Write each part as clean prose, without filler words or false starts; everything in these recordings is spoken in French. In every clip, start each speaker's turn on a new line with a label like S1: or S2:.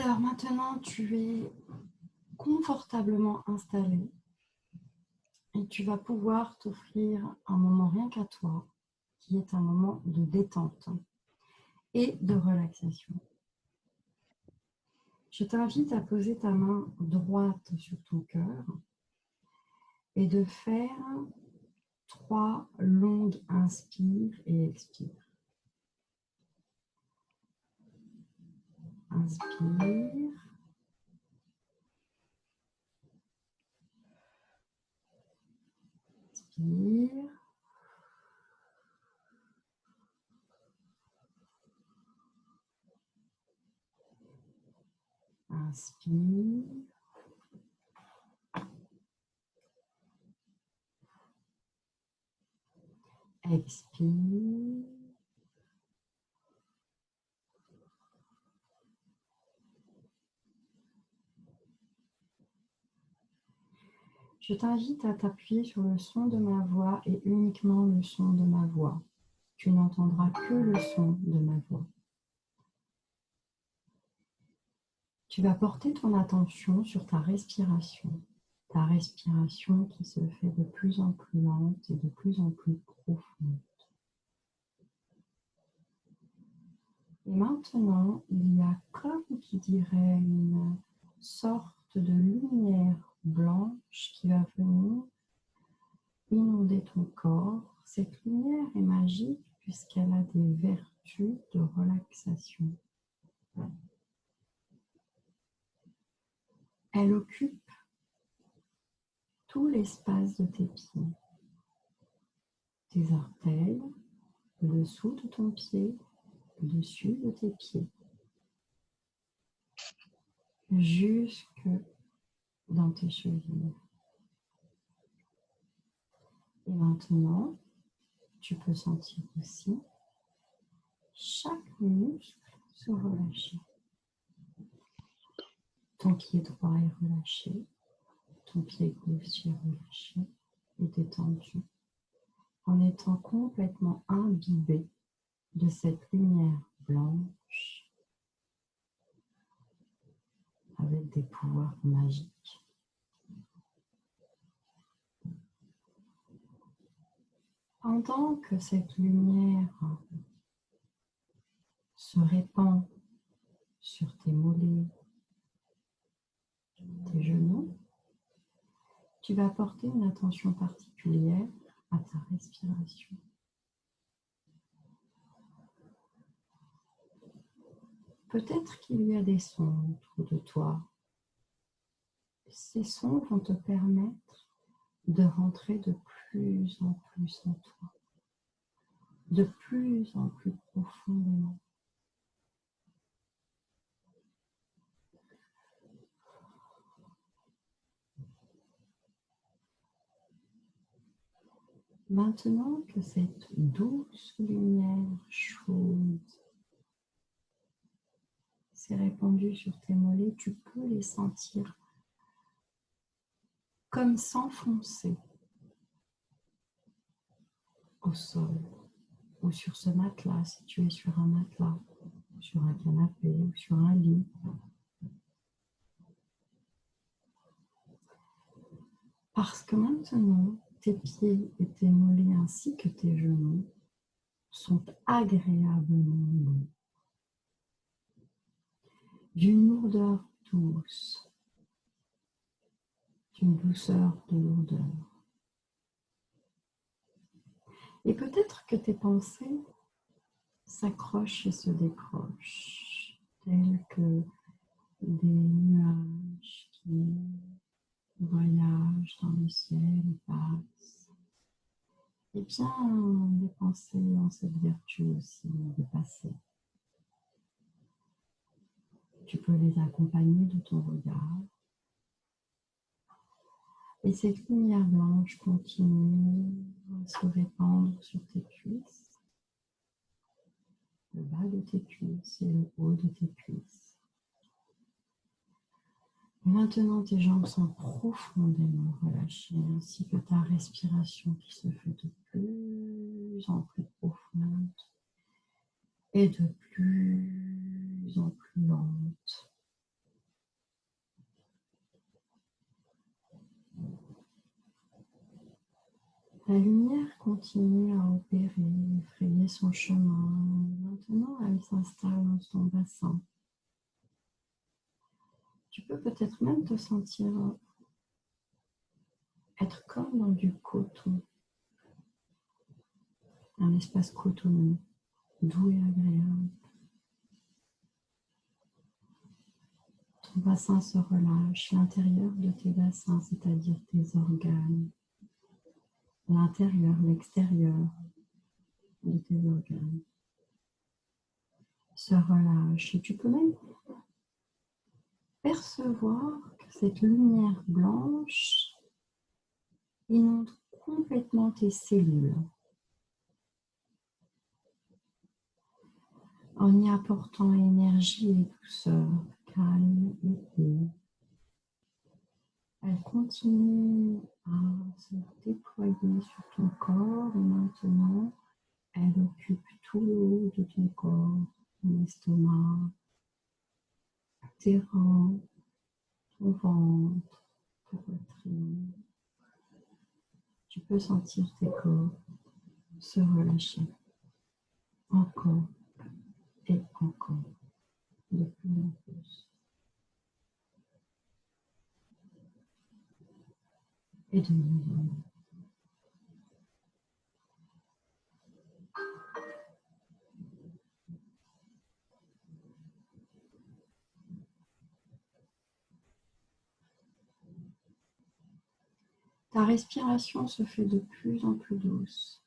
S1: Alors maintenant, tu es confortablement installé et tu vas pouvoir t'offrir un moment rien qu'à toi, qui est un moment de détente et de relaxation. Je t'invite à poser ta main droite sur ton cœur et de faire 3 longues inspires et expires. Inspire. Expire. Inspire. Expire. Je t'invite à t'appuyer sur le son de ma voix et uniquement le son de ma voix. Tu n'entendras que le son de ma voix. Tu vas porter ton attention sur ta respiration qui se fait de plus en plus lente et de plus en plus profonde. Et maintenant, il y a comme qui dirait une sorte de lumière blanche qui va venir inonder ton corps. Cette lumière est magique puisqu'elle a des vertus de relaxation. Elle occupe tout l'espace de tes pieds, tes orteils, le dessous de ton pied, le dessus de tes pieds, jusque dans tes chevilles. Et maintenant, tu peux sentir aussi chaque muscle se relâcher. Ton pied droit est relâché, ton pied gauche est relâché et détendu, en étant complètement imbibé de cette lumière blanche avec des pouvoirs magiques. Pendant que cette lumière se répand sur tes mollets, tes genoux, tu vas porter une attention particulière à ta respiration. Peut-être qu'il y a des sons autour de toi. Ces sons vont te permettre de rentrer de plus en plus en toi, de plus en plus profondément. Maintenant que cette douce lumière chaude s'est répandue sur tes mollets, tu peux les sentir comme s'enfoncer au sol ou sur ce matelas, si tu es sur un matelas, sur un canapé ou sur un lit. Parce que maintenant, tes pieds et tes mollets ainsi que tes genoux sont agréablement lourds, d'une lourdeur douce, d'une douceur de lourdeur. Et peut-être que tes pensées s'accrochent et se décrochent, tels que des nuages qui voyagent dans le ciel et passent. Eh bien, les pensées ont cette vertu aussi de passer. Tu peux les accompagner de ton regard. Et cette lumière blanche continue à se répandre sur tes cuisses, le bas de tes cuisses et le haut de tes cuisses. Maintenant, tes jambes sont profondément relâchées, ainsi que ta respiration qui se fait de plus en plus profonde et de plus en plus lente. La lumière continue à opérer, frayer son chemin. Maintenant, elle s'installe dans ton bassin. Tu peux peut-être même te sentir être comme dans du coton, un espace cotonneux, doux et agréable. Ton bassin se relâche, l'intérieur de tes bassins, c'est-à-dire tes organes, l'intérieur, l'extérieur de tes organes, se relâche. Et tu peux même percevoir que cette lumière blanche inonde complètement tes cellules en y apportant énergie et douceur, calme et paix. Elle continue à se déployer sur ton corps et maintenant elle occupe tout le haut de ton corps, ton estomac, tes reins, ton ventre, ta poitrine. Tu peux sentir tes corps se relâcher encore et encore, de plus en plus. Et de mieux en mieux. Ta respiration se fait de plus en plus douce.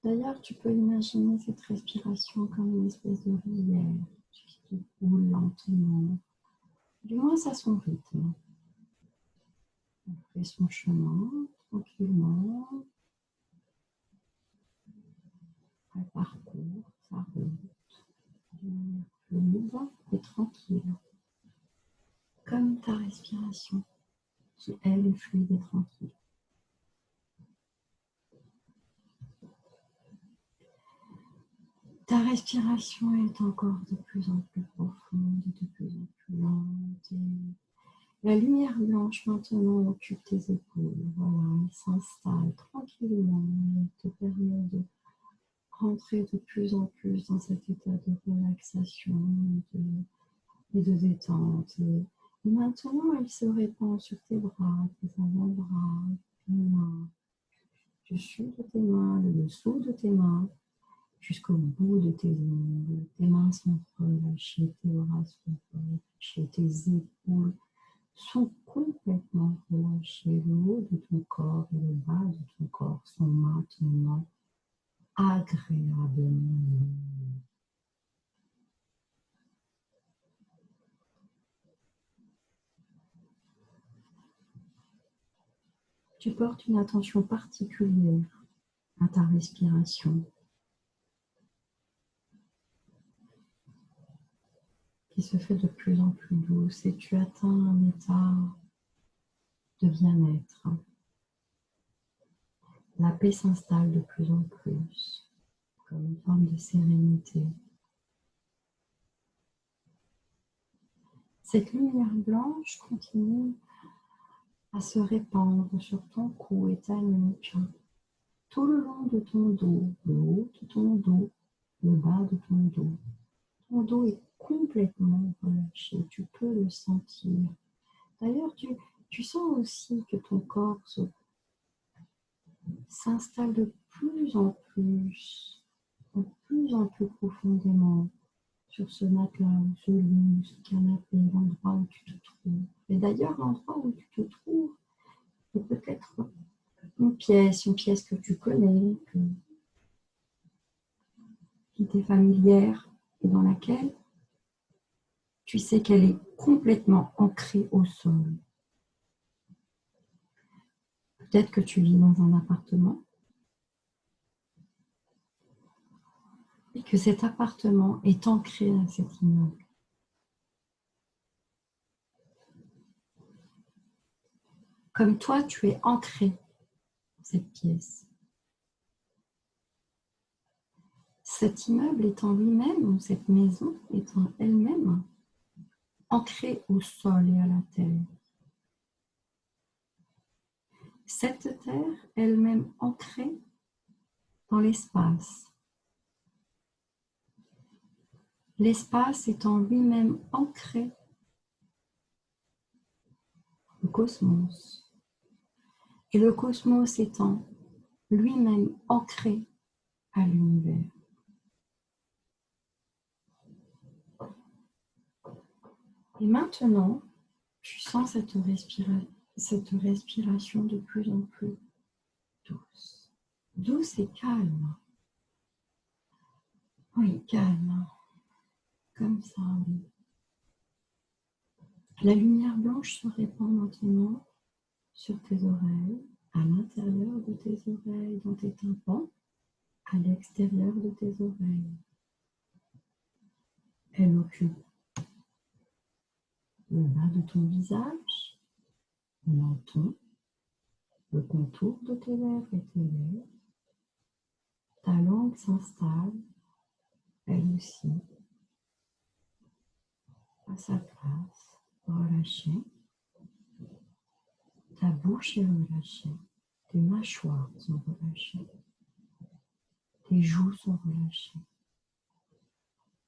S1: D'ailleurs, tu peux imaginer cette respiration comme une espèce de rivière qui coule lentement. Du moins, à son rythme. Elle fait son chemin tranquillement. Elle parcourt sa route de manière fluide et tranquille. Comme ta respiration qui, elle, est fluide et tranquille. Ta respiration est encore de plus en plus profonde et de plus en plus lente. Et la lumière blanche maintenant occupe tes épaules. Voilà, elle s'installe tranquillement. Elle te permet de rentrer de plus en plus dans cet état de relaxation et de détente. Et maintenant, elle se répand sur tes bras, tes avant-bras, tes mains, dessus de tes mains, le dessous de tes mains, jusqu'au bout de tes ongles. Tes mains sont relâchées, tes bras sont relâchés, tes épaules sont complètement relâchées. Le haut de ton corps et le bas de ton corps sont maintenant agréablement lourds. Tu portes une attention particulière à ta respiration qui se fait de plus en plus douce et tu atteins un état de bien-être. La paix s'installe de plus en plus, comme une forme de sérénité. Cette lumière blanche continue à se répandre sur ton cou et ta nuque, tout le long de ton dos, le haut de ton dos, le bas de ton dos. Ton dos est complètement relâché, tu peux le sentir. D'ailleurs, tu sens aussi que ton corps s'installe de plus en plus profondément sur ce matelas ou ce lit, ce canapé, l'endroit où tu te trouves. Et d'ailleurs, l'endroit où tu te trouves est peut-être une pièce que tu connais, qui t'est familière et dans laquelle tu sais qu'elle est complètement ancrée au sol. Peut-être que tu vis dans un appartement et que cet appartement est ancré à cet immeuble. Comme toi, tu es ancré dans cette pièce. Cet immeuble est en lui-même, ou cette maison est en elle-même, ancrée au sol et à la terre. Cette terre, elle-même ancrée dans l'espace. L'espace étant lui-même ancré au cosmos. Et le cosmos étant lui-même ancré à l'univers. Et maintenant, tu sens cette respiration de plus en plus douce. Douce et calme. Oui, calme. Comme ça, oui. La lumière blanche se répand maintenant sur tes oreilles, à l'intérieur de tes oreilles, dans tes tympans, à l'extérieur de tes oreilles. Elle occupe le bas de ton visage, le menton, le contour de tes lèvres et tes lèvres. Ta langue s'installe, elle aussi, à sa place, relâchée. Ta bouche est relâchée, tes mâchoires sont relâchées, tes joues sont relâchées.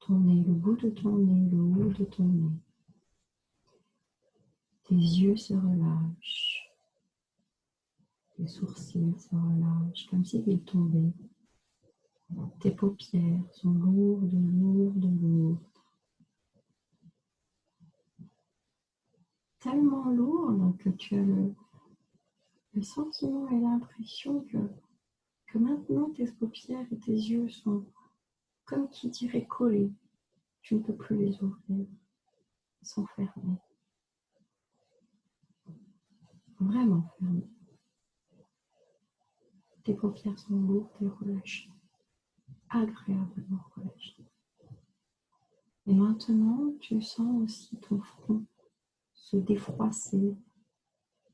S1: Ton nez, le bout de ton nez, le haut de ton nez. Tes yeux se relâchent. Tes sourcils se relâchent comme s'ils tombaient. Tes paupières sont lourdes, lourdes, lourdes. Tellement lourdes que tu as le sentiment et l'impression que maintenant tes paupières et tes yeux sont comme qui dirait collés. Tu ne peux plus les ouvrir. Ils sont fermés. Vraiment fermés. Tes paupières sont lourdes et relâchées. Agréablement relâchées. Et maintenant, tu sens aussi ton front se défroisser,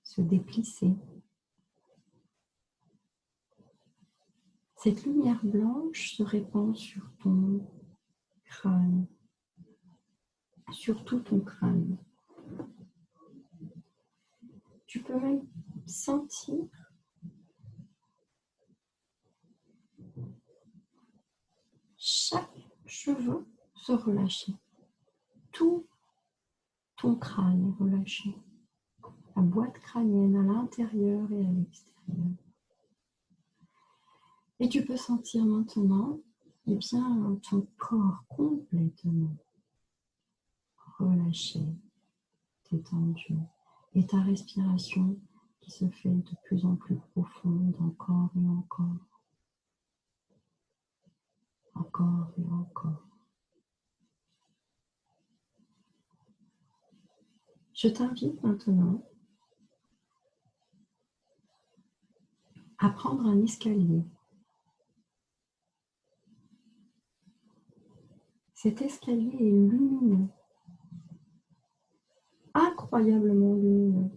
S1: se déplisser. Cette lumière blanche se répand sur ton crâne, sur tout ton crâne. Tu peux même sentir chaque cheveu se relâcher. Tout ton crâne est relâché. La boîte crânienne à l'intérieur et à l'extérieur. Et tu peux sentir maintenant ton corps complètement relâché, détendu. Et ta respiration qui se fait de plus en plus profonde, encore et encore. Encore et encore. Je t'invite maintenant à prendre un escalier. Cet escalier est lumineux, incroyablement lumineux.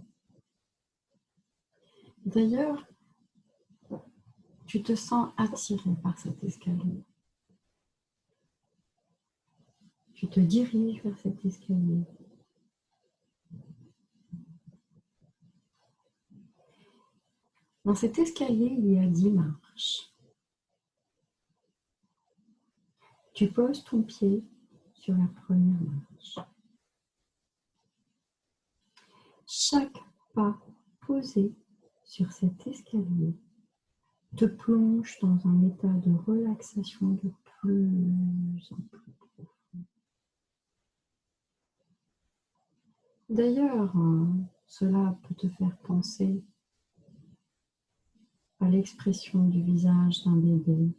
S1: D'ailleurs, tu te sens attiré par cet escalier. Tu te diriges vers cet escalier. Dans cet escalier, il y a 10 marches. Tu poses ton pied sur la première marche. Chaque pas posé sur cet escalier te plonge dans un état de relaxation de plus en plus profond. D'ailleurs, cela peut te faire penser à l'expression du visage d'un bébé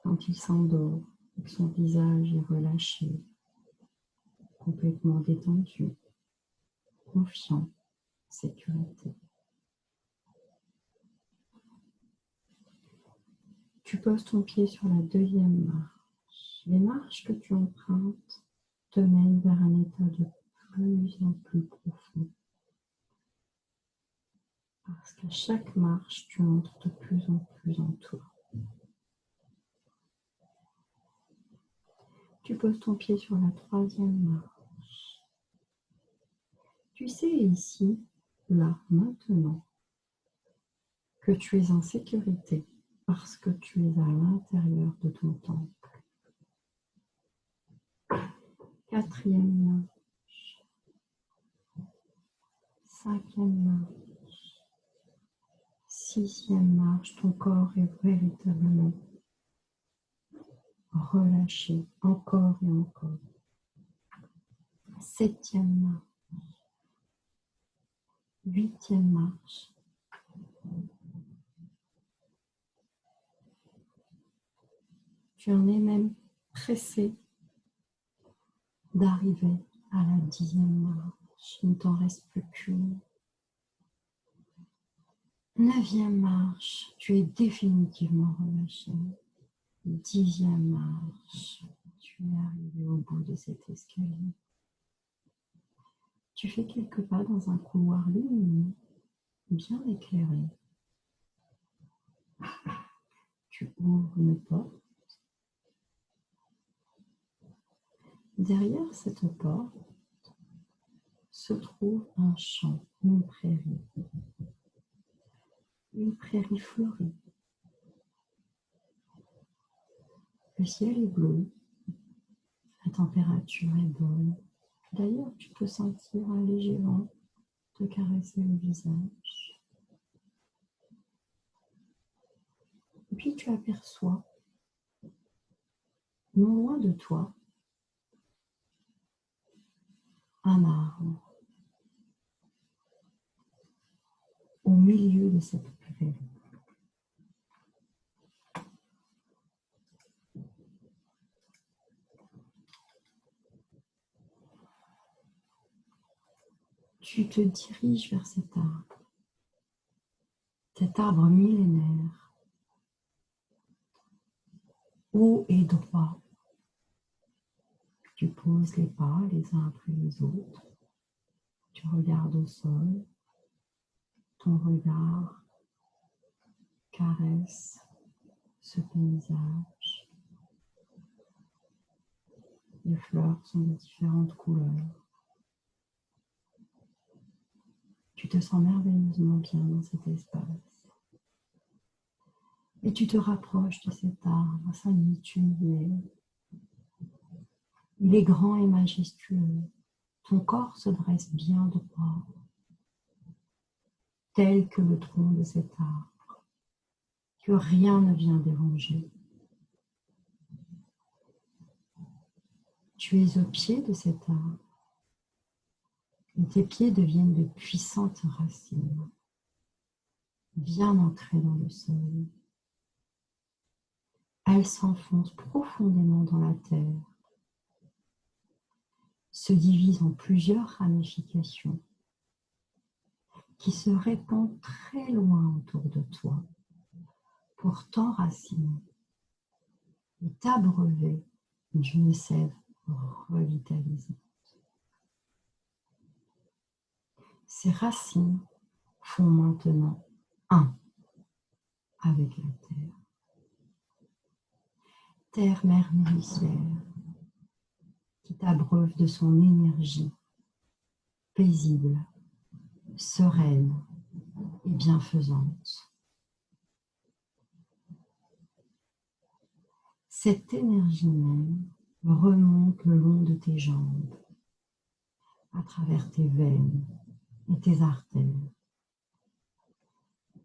S1: quand il s'endort et que son visage est relâché, complètement détendu, confiant, sécurité. Tu poses ton pied sur la deuxième marche. Les marches que tu empruntes te mènent vers un état de plus en plus profond. Parce qu'à chaque marche, tu entres de plus en plus en toi. Tu poses ton pied sur la troisième marche. Tu sais, ici, là, maintenant, que tu es en sécurité parce que tu es à l'intérieur de ton temple. Quatrième marche, cinquième marche, sixième marche, ton corps est véritablement relâché encore et encore. Septième marche, huitième marche. Tu en es même pressé d'arriver à la 10e marche. Il ne t'en reste plus qu'une. 9e marche, tu es définitivement relâché. 10e marche, tu es arrivé au bout de cet escalier. Tu fais quelques pas dans un couloir lumineux, bien éclairé. Tu ouvres une porte. Derrière cette porte se trouve un champ, une prairie. Une prairie fleurie. Le ciel est bleu, la température est bonne. D'ailleurs, tu peux sentir un léger vent te caresser le visage. Et puis tu aperçois, non loin de toi, un arbre au milieu de cette prairie. Tu te diriges vers cet arbre millénaire, haut et droit. Tu poses les pas les uns après les autres. Tu regardes au sol. Ton regard caresse ce paysage. Les fleurs sont de différentes couleurs. Tu te sens merveilleusement bien dans cet espace. Et tu te rapproches de cet arbre. Ça y est, tu y es. Il est grand et majestueux. Ton corps se dresse bien droit, tel que le tronc de cet arbre, que rien ne vient déranger. Tu es au pied de cet arbre et tes pieds deviennent de puissantes racines, bien ancrées dans le sol. Elles s'enfoncent profondément dans la terre, se divisent en plusieurs ramifications qui se répandent très loin autour de toi pour t'enraciner et t'abreuver d'une sève revitalisante. Ces racines font maintenant un avec la terre. Terre, mère nourricière, qui t'abreuve de son énergie paisible, sereine et bienfaisante. Cette énergie même remonte le long de tes jambes, à travers tes veines et tes artères.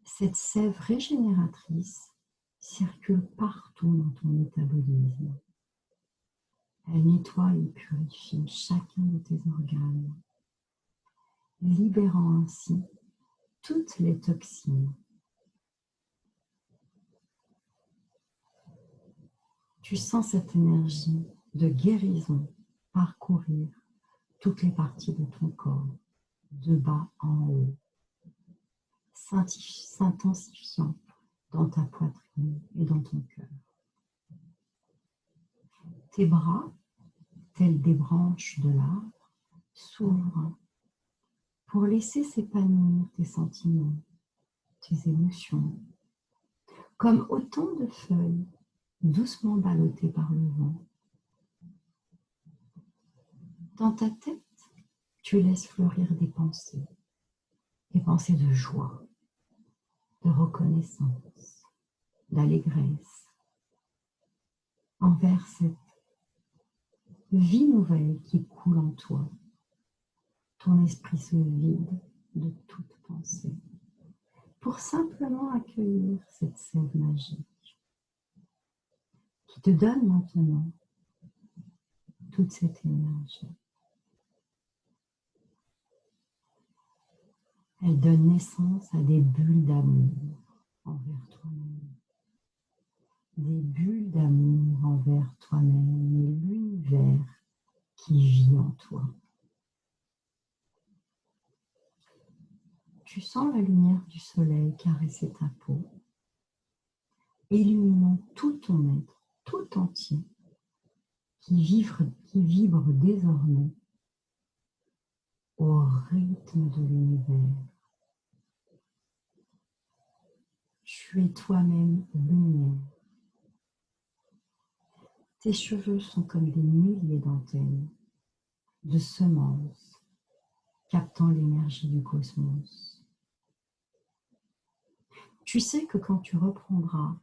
S1: Cette sève régénératrice circule partout dans ton métabolisme. Elle nettoie et purifie chacun de tes organes, libérant ainsi toutes les toxines. Tu sens cette énergie de guérison parcourir toutes les parties de ton corps, de bas en haut, s'intensifiant dans ta poitrine et dans ton cœur. Tes bras, tels des branches de l'arbre, s'ouvrent pour laisser s'épanouir tes sentiments, tes émotions, comme autant de feuilles doucement ballottées par le vent. Dans ta tête, tu laisses fleurir des pensées des pensées de joie, de reconnaissance, d'allégresse envers cette vie nouvelle qui coule en toi. Ton esprit se vide de toute pensée pour simplement accueillir cette sève magique qui te donne maintenant toute cette énergie. Elle donne naissance à des bulles d'amour envers toi-même. Des bulles d'amour envers toi-même et l'univers qui vit en toi. Tu sens la lumière du soleil caresser ta peau, illuminant tout ton être, tout entier, qui vibre désormais au rythme de l'univers. Tu es toi-même lumière. Tes cheveux sont comme des milliers d'antennes, de semences, captant l'énergie du cosmos. Tu sais que quand tu reprendras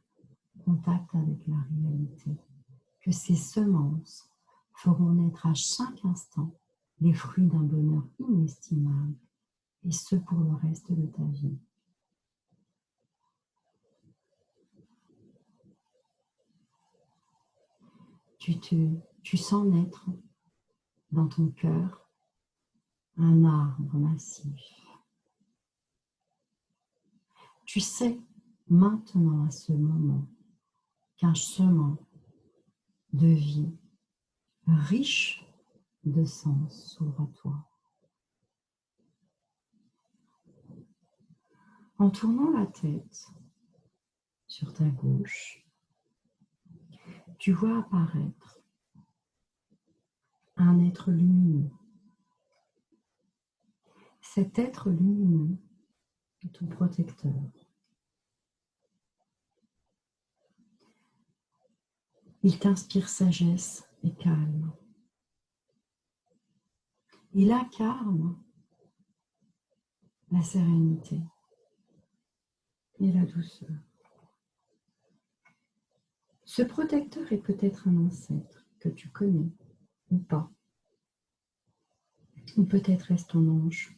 S1: contact avec la réalité, que ces semences feront naître à chaque instant les fruits d'un bonheur inestimable, et ce pour le reste de ta vie. Tu sens naître dans ton cœur un arbre massif. Tu sais maintenant à ce moment qu'un chemin de vie riche de sens s'ouvre à toi. En tournant la tête sur ta gauche, tu vois apparaître un être lumineux. Cet être lumineux est ton protecteur. Il t'inspire sagesse et calme. Il incarne la sérénité et la douceur. Ce protecteur est peut-être un ancêtre que tu connais ou pas. Ou peut-être est-ce ton ange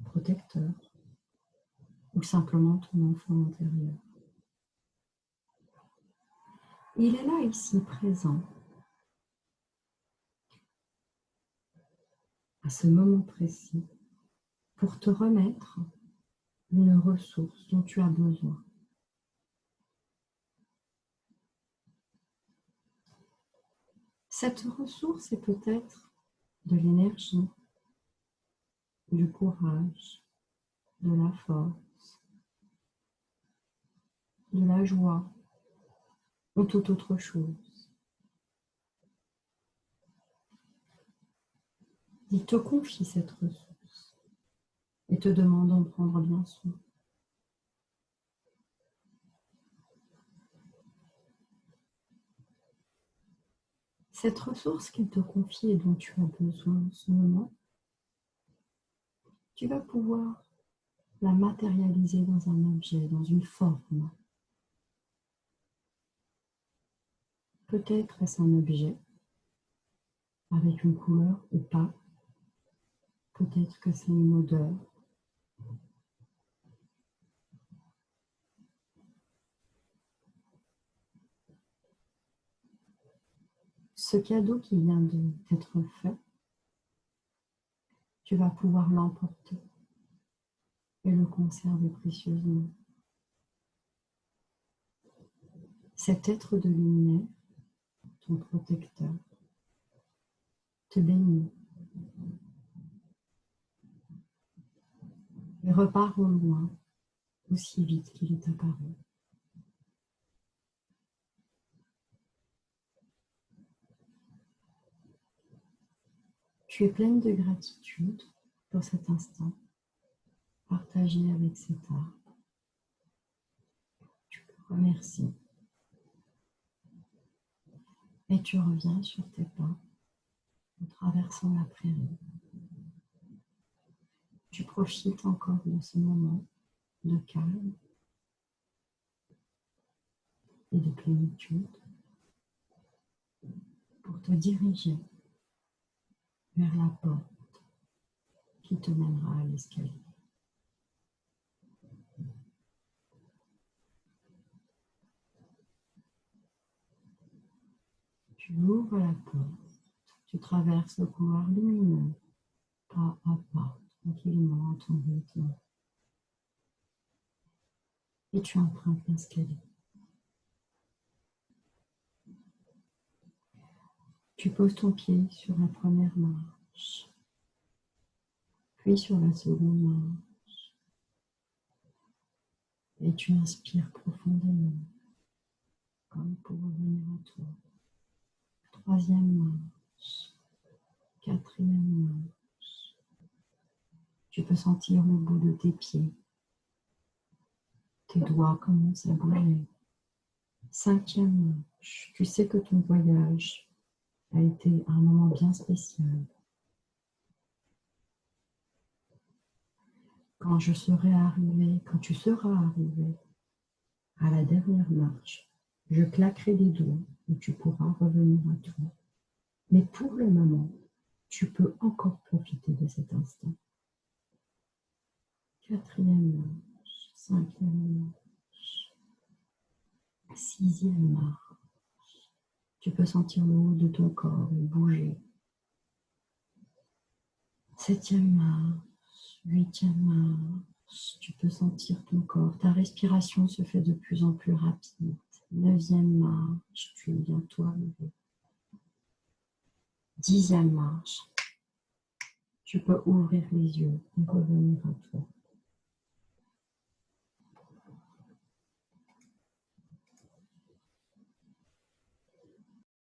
S1: protecteur ou simplement ton enfant intérieur. Il est là, ici, présent, à ce moment précis, pour te remettre une ressource dont tu as besoin. Cette ressource est peut-être de l'énergie, du courage, de la force, de la joie ou toute autre chose. Il te confie cette ressource et te demande d'en prendre bien soin. Cette ressource qu'il te confie et dont tu as besoin en ce moment, tu vas pouvoir la matérialiser dans un objet, dans une forme. Peut-être est-ce un objet avec une couleur ou pas. Peut-être que c'est une odeur. Ce cadeau qui vient d'être fait, tu vas pouvoir l'emporter et le conserver précieusement. Cet être de lumière, ton protecteur, te bénit et repart au loin aussi vite qu'il est apparu. Tu es pleine de gratitude pour cet instant partagé avec cet arbre. Tu le remercies et tu reviens sur tes pas en traversant la prairie. Tu profites encore de ce moment de calme et de plénitude pour te diriger vers la porte qui te mènera à l'escalier. Tu ouvres la porte, tu traverses le couloir lumineux, pas à pas, tranquillement à ton rythme, et tu empruntes l'escalier. Tu poses ton pied sur la première marche, puis sur la seconde marche, et tu inspires profondément, comme pour revenir à toi. Troisième marche, quatrième marche. Tu peux sentir le bout de tes pieds. Tes doigts commencent à bouger. Cinquième marche. Tu sais que ton voyage a été un moment bien spécial. Quand tu seras arrivé à la dernière marche, je claquerai des doigts et tu pourras revenir à toi. Mais pour le moment, tu peux encore profiter de cet instant. Quatrième marche, cinquième marche, sixième marche. Tu peux sentir le haut de ton corps bouger. Septième marche, huitième marche. Tu peux sentir ton corps. Ta respiration se fait de plus en plus rapide. Neuvième marche, tu es bientôt arrivé. Dixième marche. Tu peux ouvrir les yeux et revenir à toi.